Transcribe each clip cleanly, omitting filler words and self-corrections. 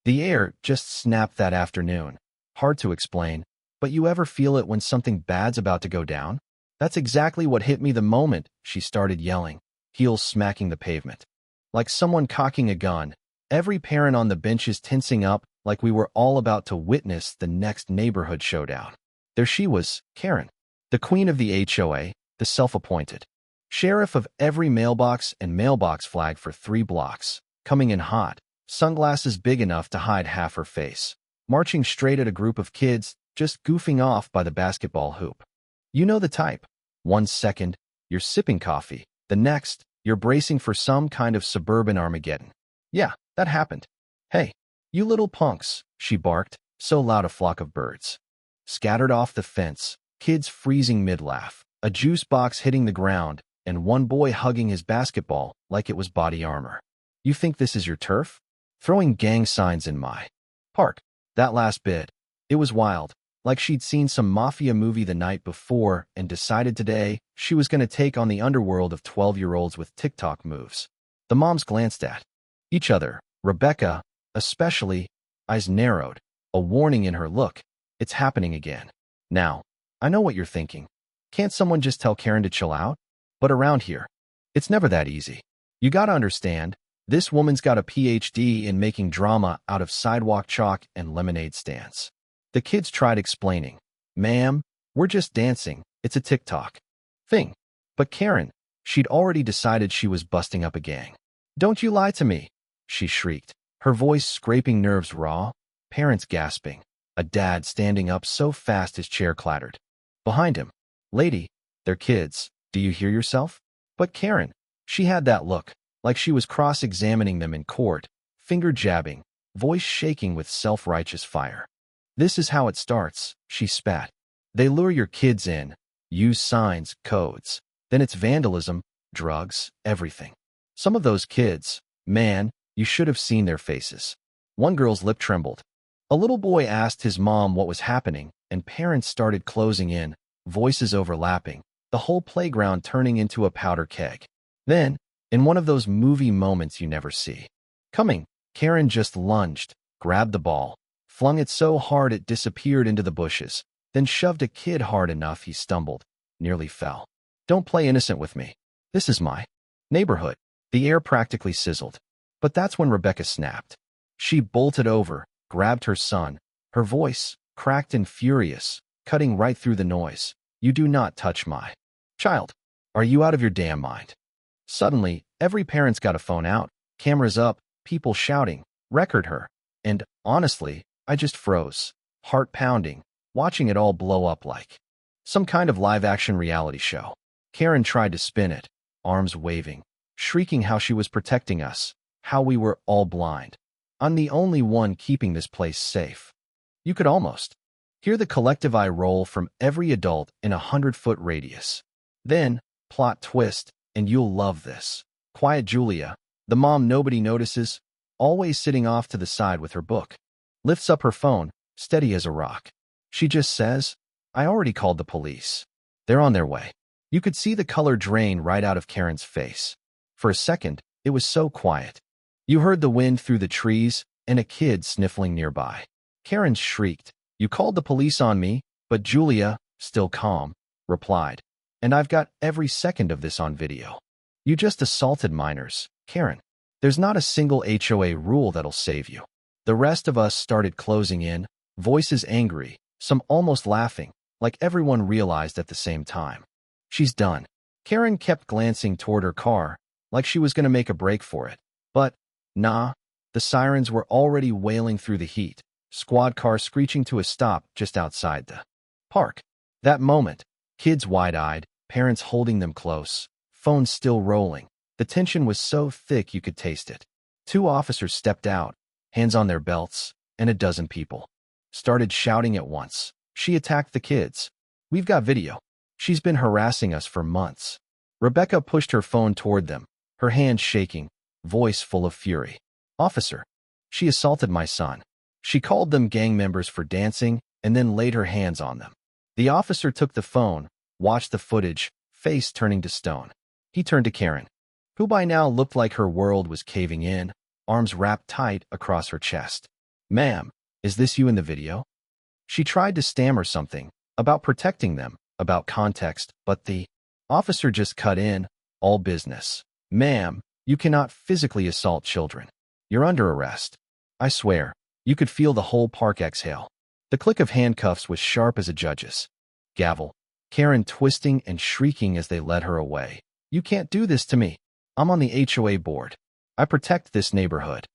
The air just snapped that afternoon. Hard to explain, but you ever feel it when something bad's about to go down? That's exactly what hit me the moment she started yelling, heels smacking the pavement. Like someone cocking a gun, every parent on the benches tensing up like we were all about to witness the next neighborhood showdown. There she was, Karen, the queen of the HOA, the self-appointed sheriff of every mailbox and mailbox flag for 3 blocks, coming in hot, sunglasses big enough to hide half her face, marching straight at a group of kids just goofing off by the basketball hoop. You know the type. 1 second, you're sipping coffee. The next, you're bracing for some kind of suburban Armageddon. Yeah, that happened. Hey, you little punks, she barked, so loud a flock of birds scattered off the fence, kids freezing mid-laugh, a juice box hitting the ground, and one boy hugging his basketball like it was body armor. You think this is your turf? Throwing gang signs in my park. That last bit, it was wild, like she'd seen some mafia movie the night before and decided today she was going to take on the underworld of 12-year-olds with TikTok moves. The moms glanced at each other, Rebecca, especially, eyes narrowed, a warning in her look. It's happening again. Now, I know what you're thinking. Can't someone just tell Karen to chill out? But around here, it's never that easy. You gotta understand, this woman's got a PhD in making drama out of sidewalk chalk and lemonade stands. The kids tried explaining. Ma'am, we're just dancing. It's a TikTok thing. But Karen, she'd already decided she was busting up a gang. Don't you lie to me, she shrieked, her voice scraping nerves raw, parents gasping, a dad standing up so fast his chair clattered. Behind him, lady, they're kids. Do you hear yourself? But Karen, she had that look, like she was cross-examining them in court, finger jabbing, voice shaking with self-righteous fire. This is how it starts, she spat. They lure your kids in, use signs, codes. Then it's vandalism, drugs, everything. Some of those kids, man, you should have seen their faces. One girl's lip trembled. A little boy asked his mom what was happening, and parents started closing in, voices overlapping, the whole playground turning into a powder keg. Then, in one of those movie moments you never see coming, Karen just lunged, grabbed the ball, flung it so hard it disappeared into the bushes, then shoved a kid hard enough he stumbled, nearly fell. Don't play innocent with me. This is my neighborhood. The air practically sizzled. But that's when Rebecca snapped. She bolted over, grabbed her son, her voice, cracked and furious, cutting right through the noise. You do not touch my child. Are you out of your damn mind? Suddenly, every parent's got a phone out, cameras up, people shouting, record her. And, honestly, I just froze, heart pounding, watching it all blow up like some kind of live-action reality show. Karen tried to spin it, arms waving, shrieking how she was protecting us, how we were all blind. I'm the only one keeping this place safe. You could almost hear the collective eye roll from every adult in a 100-foot radius. Then, plot twist, and you'll love this. Quiet Julia, the mom nobody notices, always sitting off to the side with her book, lifts up her phone, steady as a rock. She just says, I already called the police. They're on their way. You could see the color drain right out of Karen's face. For a second, it was so quiet. You heard the wind through the trees and a kid sniffling nearby. Karen shrieked, You called the police on me, but Julia, still calm, replied, And I've got every second of this on video. You just assaulted minors, Karen. There's not a single HOA rule that'll save you. The rest of us started closing in, voices angry, some almost laughing, like everyone realized at the same time. She's done. Karen kept glancing toward her car, like she was going to make a break for it. But, nah, the sirens were already wailing through the heat, squad car screeching to a stop just outside the park. That moment, kids wide-eyed, parents holding them close, phones still rolling. The tension was so thick you could taste it. 2 officers stepped out, hands on their belts, and a dozen people started shouting at once. She attacked the kids. We've got video. She's been harassing us for months. Rebecca pushed her phone toward them, her hand shaking, voice full of fury. Officer, she assaulted my son. She called them gang members for dancing and then laid her hands on them. The officer took the phone, watched the footage, face turning to stone. He turned to Karen, who by now looked like her world was caving in, arms wrapped tight across her chest. Ma'am, is this you in the video? She tried to stammer something about protecting them, about context, but the officer just cut in, all business. Ma'am, you cannot physically assault children. You're under arrest. I swear, you could feel the whole park exhale. The click of handcuffs was sharp as a judge's gavel, Karen twisting and shrieking as they led her away. You can't do this to me. I'm on the HOA board. I protect this neighborhood.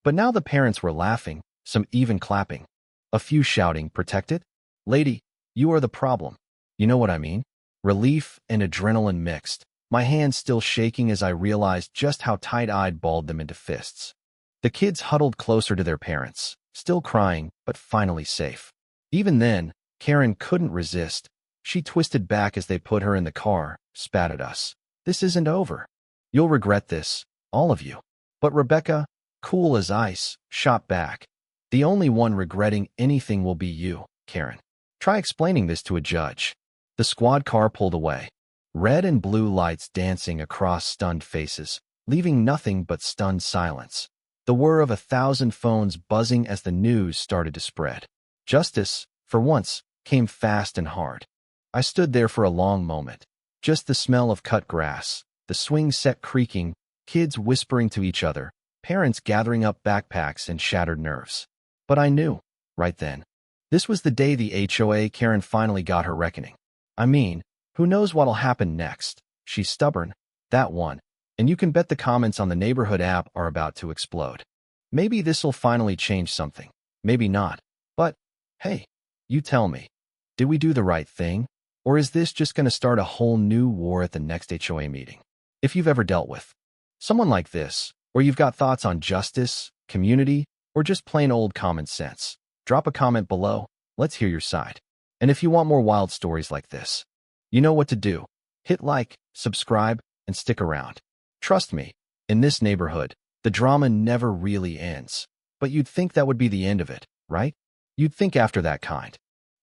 But now the parents were laughing, some even clapping. A few shouting, protected? Lady, you are the problem. You know what I mean? Relief and adrenaline mixed, my hands still shaking as I realized just how tight-eyed balled them into fists. The kids huddled closer to their parents, still crying, but finally safe. Even then, Karen couldn't resist. She twisted back as they put her in the car, spat at us. This isn't over. You'll regret this, all of you. But Rebecca, cool as ice, shot back. The only one regretting anything will be you, Karen. Try explaining this to a judge. The squad car pulled away. Red and blue lights dancing across stunned faces, leaving nothing but stunned silence. The whir of 1,000 phones buzzing as the news started to spread. Justice, for once, came fast and hard. I stood there for a long moment. Just the smell of cut grass, the swing set creaking, kids whispering to each other, parents gathering up backpacks and shattered nerves. But I knew, right then, this was the day the HOA Karen finally got her reckoning. I mean, who knows what'll happen next? She's stubborn, that one, and you can bet the comments on the neighborhood app are about to explode. Maybe this'll finally change something, maybe not. But, hey, you tell me, did we do the right thing? Or is this just going to start a whole new war at the next HOA meeting? If you've ever dealt with someone like this, or you've got thoughts on justice, community, or just plain old common sense, drop a comment below. Let's hear your side. And if you want more wild stories like this, you know what to do. Hit like, subscribe, and stick around. Trust me, in this neighborhood, the drama never really ends. But you'd think that would be the end of it, right? You'd think after that kind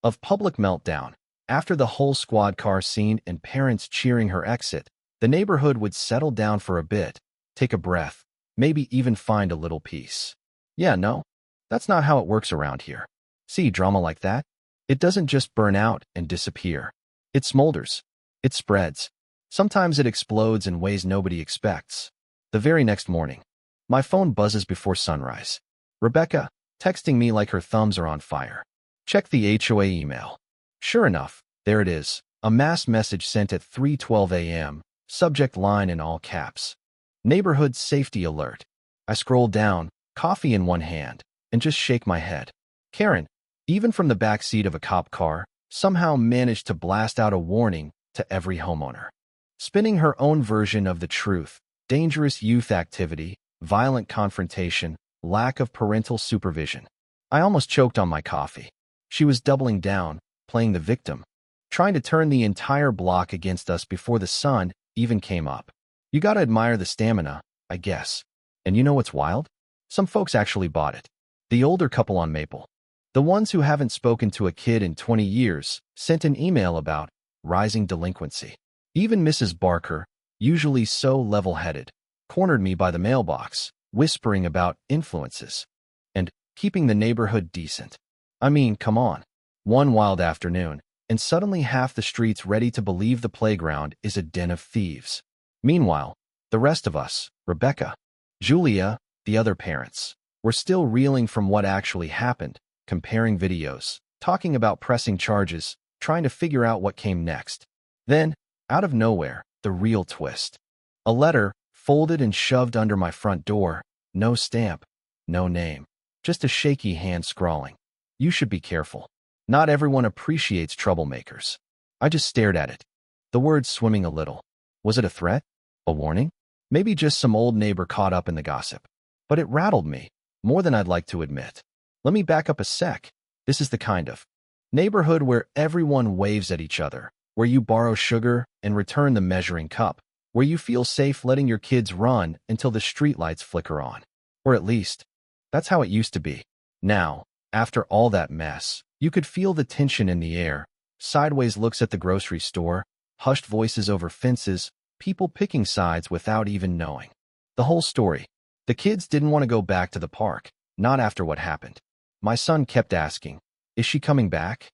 of public meltdown, after the whole squad car scene and parents cheering her exit, the neighborhood would settle down for a bit, take a breath, maybe even find a little peace. Yeah, no, that's not how it works around here. See, drama like that? It doesn't just burn out and disappear. It smolders. It spreads. Sometimes it explodes in ways nobody expects. The very next morning, my phone buzzes before sunrise. Rebecca, texting me like her thumbs are on fire. Check the HOA email. Sure enough, there it is, a mass message sent at 3:12 a.m., subject line in all caps. Neighborhood safety alert. I scroll down, coffee in one hand, and just shake my head. Karen, even from the back seat of a cop car, somehow managed to blast out a warning to every homeowner. Spinning her own version of the truth, dangerous youth activity, violent confrontation, lack of parental supervision. I almost choked on my coffee. She was doubling down, playing the victim, trying to turn the entire block against us before the sun even came up. You gotta admire the stamina, I guess. And you know what's wild? Some folks actually bought it. The older couple on Maple. The ones who haven't spoken to a kid in 20 years sent an email about rising delinquency. Even Mrs. Barker, usually so level-headed, cornered me by the mailbox, whispering about influences and keeping the neighborhood decent. I mean, come on. One wild afternoon, and suddenly half the street's ready to believe the playground is a den of thieves. Meanwhile, the rest of us, Rebecca, Julia, the other parents, were still reeling from what actually happened, comparing videos, talking about pressing charges, trying to figure out what came next. Then, out of nowhere, the real twist. A letter, folded and shoved under my front door, no stamp, no name, just a shaky hand scrawling. You should be careful. Not everyone appreciates troublemakers. I just stared at it, the words swimming a little. Was it a threat? A warning? Maybe just some old neighbor caught up in the gossip. But it rattled me, more than I'd like to admit. Let me back up a sec. This is the kind of neighborhood where everyone waves at each other, where you borrow sugar and return the measuring cup, where you feel safe letting your kids run until the streetlights flicker on. Or at least, that's how it used to be. Now, after all that mess, you could feel the tension in the air, sideways looks at the grocery store, hushed voices over fences, people picking sides without even knowing. The whole story. The kids didn't want to go back to the park, not after what happened. My son kept asking, "Is she coming back?"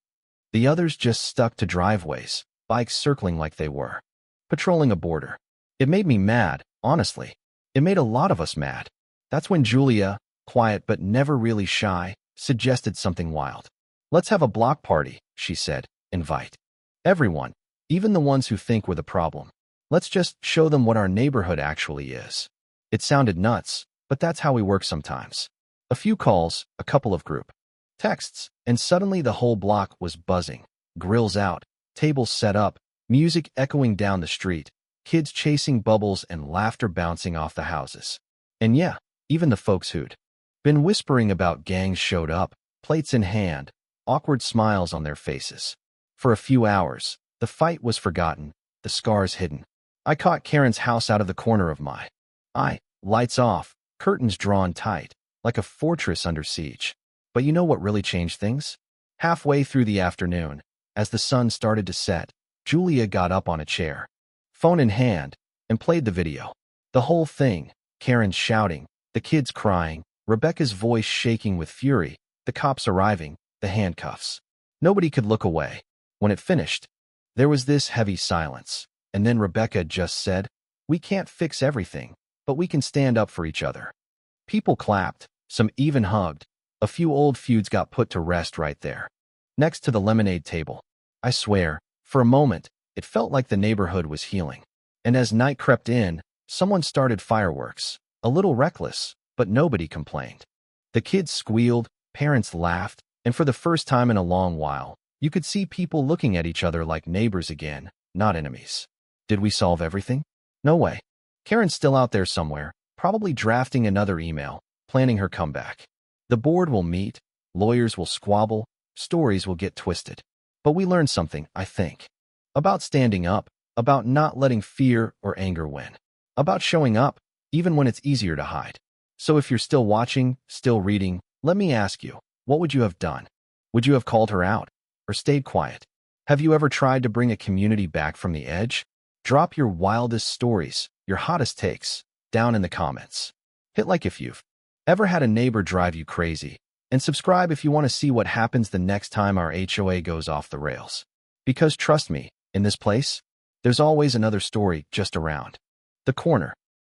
The others just stuck to driveways, bikes circling like they were patrolling a border. It made me mad, honestly. It made a lot of us mad. That's when Julia, quiet but never really shy, suggested something wild. "Let's have a block party," she said. "Invite everyone, even the ones who think we're the problem. Let's just show them what our neighborhood actually is." It sounded nuts, but that's how we work sometimes. A few calls, a couple of group texts, and suddenly the whole block was buzzing. Grills out, tables set up, music echoing down the street, kids chasing bubbles and laughter bouncing off the houses. And yeah, even the folks who'd been whispering about gangs showed up, plates in hand, awkward smiles on their faces. For a few hours, the fight was forgotten, the scars hidden. I caught Karen's house out of the corner of my eye, lights off, curtains drawn tight, like a fortress under siege. But you know what really changed things? Halfway through the afternoon, as the sun started to set, Julia got up on a chair, phone in hand, and played the video. The whole thing, Karen shouting, the kids crying, Rebecca's voice shaking with fury, the cops arriving, the handcuffs. Nobody could look away. When it finished, there was this heavy silence, and then Rebecca just said, "We can't fix everything, but we can stand up for each other." People clapped, some even hugged. A few old feuds got put to rest right there, next to the lemonade table. I swear, for a moment, it felt like the neighborhood was healing. And as night crept in, someone started fireworks, a little reckless, but nobody complained. The kids squealed, parents laughed, and for the first time in a long while, you could see people looking at each other like neighbors again, not enemies. Did we solve everything? No way. Karen's still out there somewhere, probably drafting another email, planning her comeback. The board will meet, lawyers will squabble, stories will get twisted. But we learned something, I think. About standing up, about not letting fear or anger win. About showing up, even when it's easier to hide. So if you're still watching, still reading, let me ask you, what would you have done? Would you have called her out? Or stayed quiet? Have you ever tried to bring a community back from the edge? Drop your wildest stories, your hottest takes, down in the comments. Hit like if you've ever had a neighbor drive you crazy, and subscribe if you want to see what happens the next time our HOA goes off the rails. Because trust me, in this place, there's always another story just around the corner.